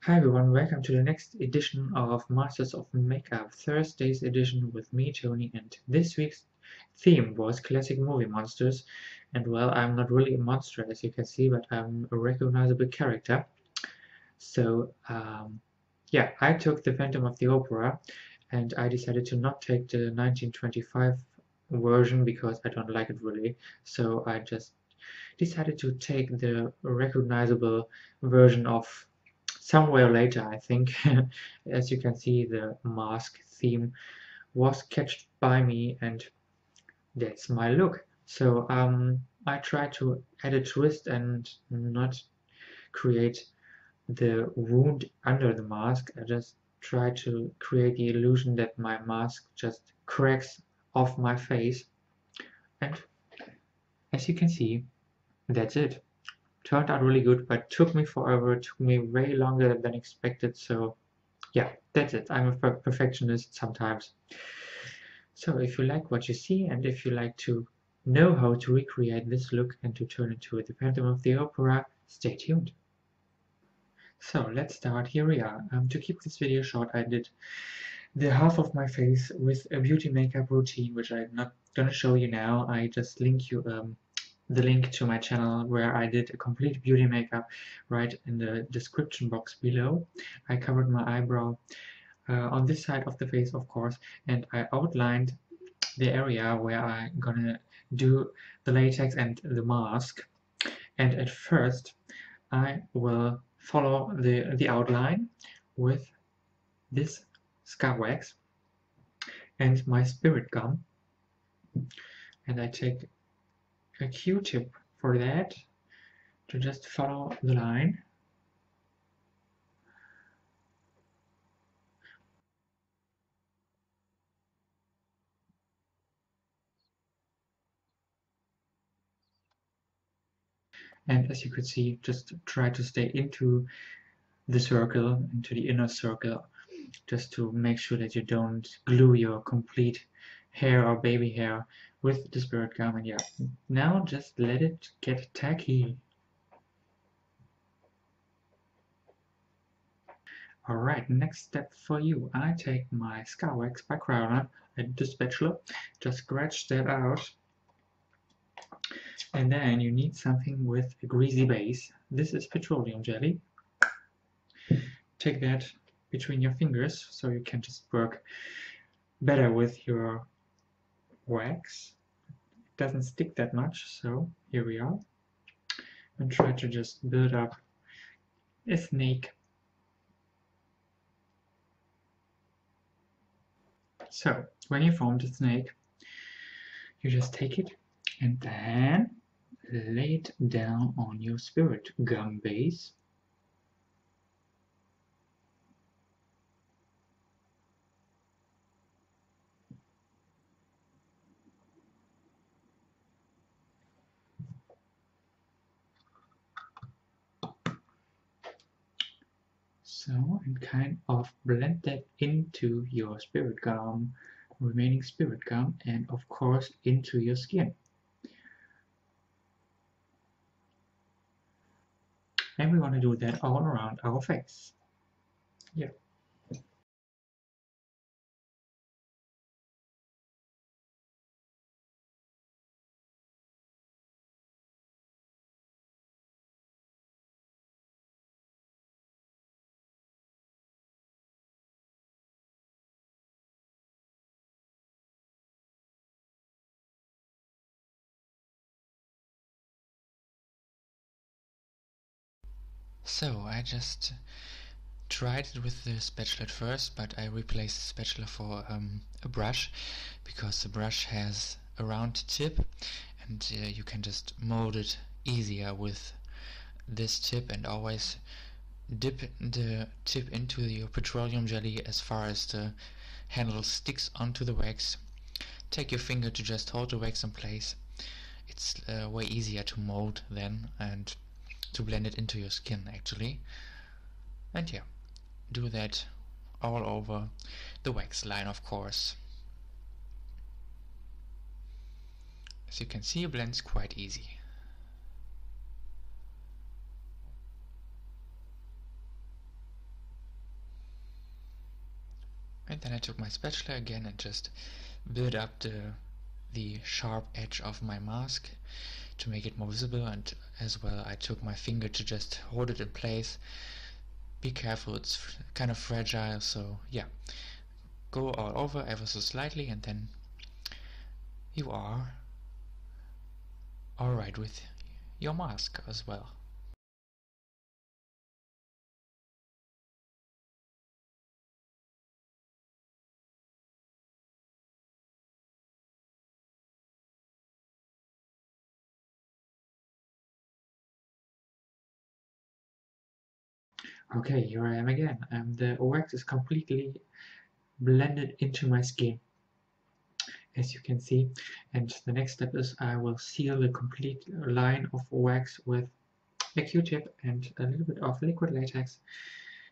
Hi everyone, welcome to the next edition of Masters of Meik-ap, Thursday's edition with me, Tony, and this week's theme was classic movie monsters. And well, I'm not really a monster as you can see, but I'm a recognizable character. So, yeah, I took the Phantom of the Opera and I decided to not take the 1925 version because I don't like it really. So I just decided to take the recognizable version of somewhere later, I think. As you can see, the mask theme was catched by me, and that's my look. So I try to add a twist and not create the wound under the mask. I just try to create the illusion that my mask just cracks off my face, and as you can see, that's it. Turned out really good, but took me forever, took me way longer than expected. So yeah, that's it. I'm a perfectionist sometimes. So if you like what you see and if you like to know how to recreate this look and to turn it to the Phantom of the Opera, stay tuned. So let's start. Here we are. To keep this video short, I did the half of my face with a beauty makeup routine, which I'm not gonna show you now. I just link you the link to my channel where I did a complete beauty makeup right in the description box below. I covered my eyebrow on this side of the face, of course, and I outlined the area where I'm gonna do the latex and the mask. And at first, I will follow the outline with this scar wax and my spirit gum, and I take a Q-tip for that to just follow the line. And as you could see, just try to stay into the circle, into the inner circle, just to make sure that you don't glue your complete hair or baby hair with the spirit gum. And yeah, now just let it get tacky. Alright, next step for you. I take my scar wax by Crowner and the spatula, just scratch that out. And then you need something with a greasy base. This is petroleum jelly. Take that between your fingers so you can just work better with your wax. It doesn't stick that much, so here we are. And try to just build up a snake. So when you form the snake, you just take it and then lay it down on your spirit gum base. So, and kind of blend that into your spirit gum, remaining spirit gum, and of course into your skin. And we want to do that all around our face. Yeah. So I just tried it with the spatula at first, but I replaced the spatula for a brush because the brush has a round tip and you can just mold it easier with this tip, and always dip the tip into your petroleum jelly as far as the handle sticks onto the wax. Take your finger to just hold the wax in place. It's way easier to mold then and to blend it into your skin actually. And yeah, do that all over the wax line, of course. As you can see, it blends quite easy. . And then I took my spatula again and just built up the sharp edge of my mask to make it more visible, and as well I took my finger to just hold it in place. Be careful, it's kind of fragile, so yeah, go all over ever so slightly, and then you are alright with your mask as well. Okay, here I am again. The wax is completely blended into my skin, as you can see. And the next step is I will seal the complete line of wax with a Q-tip and a little bit of liquid latex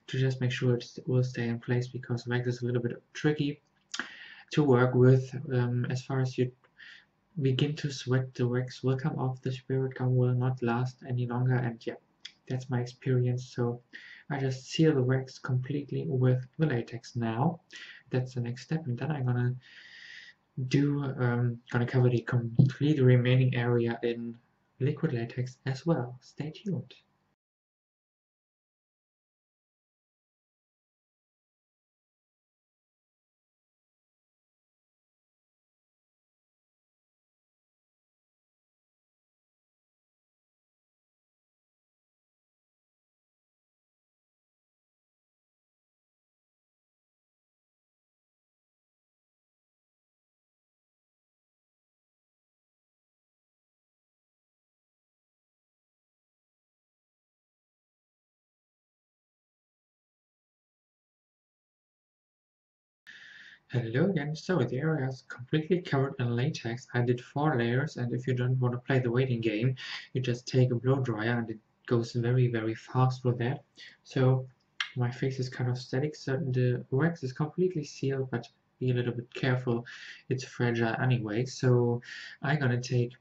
to just make sure it will stay in place, because wax is a little bit tricky to work with. As far as you begin to sweat, the wax will come off, the spirit gum will not last any longer, and yeah, that's my experience. So I just seal the wax completely with the latex now. That's the next step, and then I'm gonna cover the complete remaining area in liquid latex as well. Stay tuned. Hello again. So the area is completely covered in latex. I did 4 layers, and if you don't want to play the waiting game, you just take a blow dryer and it goes very fast with that. So my face is kind of static, so the wax is completely sealed, but be a little bit careful, it's fragile anyway. So I'm gonna take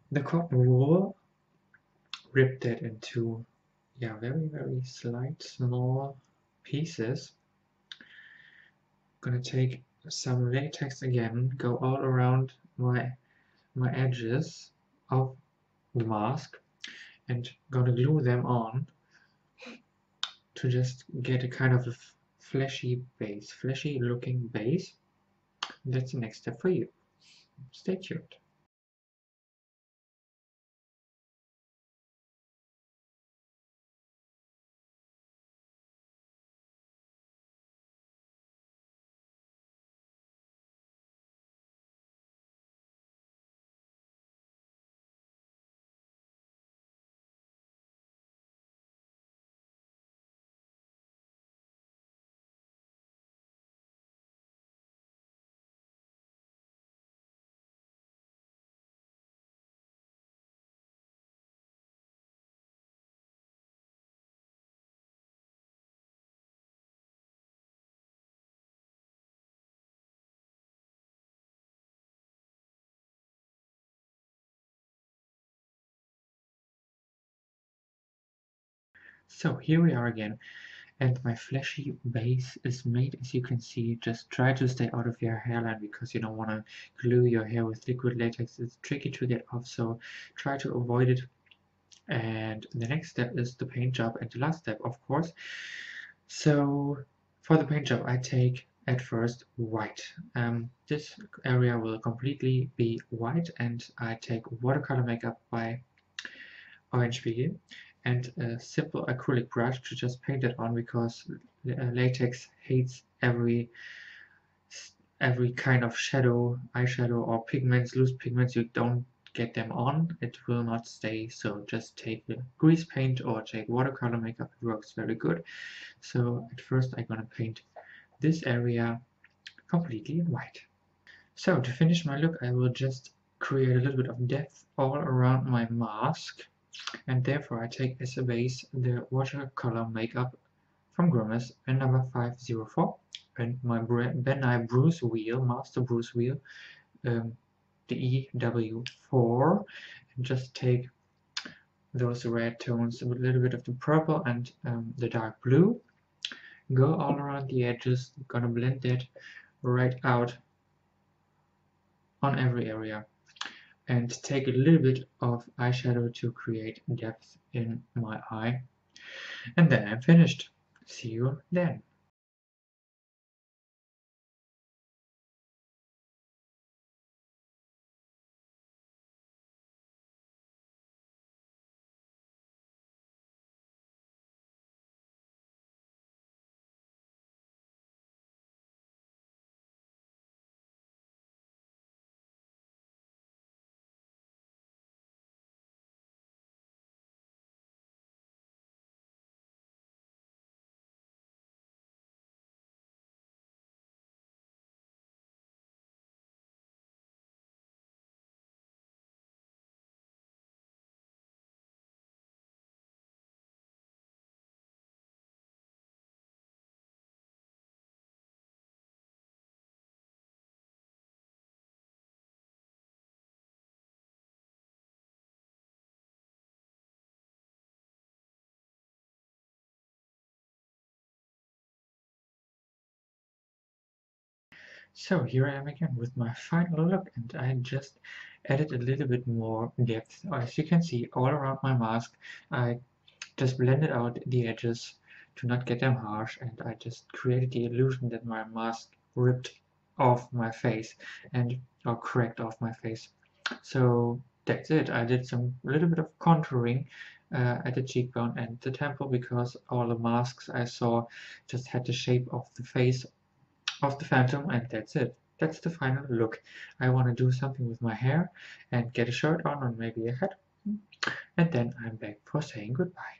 the cotton wool, rip that into, yeah, very slight small pieces. Gonna take some latex again, go all around my edges of the mask, and gonna glue them on to just get a kind of a fleshy looking base. That's the next step for you. Stay tuned. So here we are again, and my fleshy base is made. As you can see, just try to stay out of your hairline, because you don't want to glue your hair with liquid latex. It's tricky to get off, so try to avoid it. And the next step is the paint job, and the last step, of course. So for the paint job, I take at first white. This area will completely be white, and I take watercolor makeup by Orange Peel and a simple acrylic brush to just paint it on, because latex hates every kind of shadow, eyeshadow, or pigments, loose pigments. You don't get them on, it will not stay. So just take the grease paint or take watercolor makeup, it works very good. So at first I'm gonna paint this area completely in white. So to finish my look, I will just create a little bit of depth all around my mask, and therefore I take as a base the watercolor makeup from Grimace in number 504, and my Ben Bruce wheel, master Bruce wheel, the EW4, and just take those red tones with a little bit of the purple and the dark blue, go all around the edges, gonna blend that right out on every area, and take a little bit of eyeshadow to create depth in my eye, and then I'm finished. See you then. So here I am again with my final look, and I just added a little bit more depth. As you can see, all around my mask, I just blended out the edges to not get them harsh, and I just created the illusion that my mask ripped off my face and or cracked off my face. So that's it. I did some little bit of contouring at the cheekbone and the temple because all the masks I saw just had the shape of the face of the phantom, and that's it. That's the final look. I want to do something with my hair and get a shirt on or maybe a hat, and then I'm back for saying goodbye.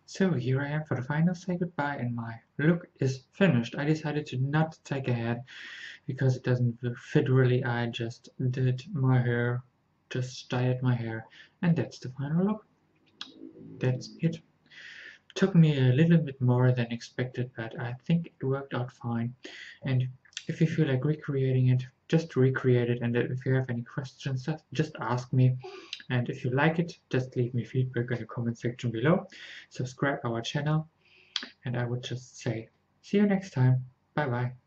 So here I am for the final say goodbye, and my look is finished. I decided to not take a hat because it doesn't fit really. I just did my hair, just styled my hair, and that's the final look. That's it. Took me a little bit more than expected, but I think it worked out fine. And if you feel like recreating it, just recreate it. And if you have any questions, just ask me. And if you like it, just leave me feedback in the comment section below. Subscribe our channel, and I would just say, see you next time. Bye bye.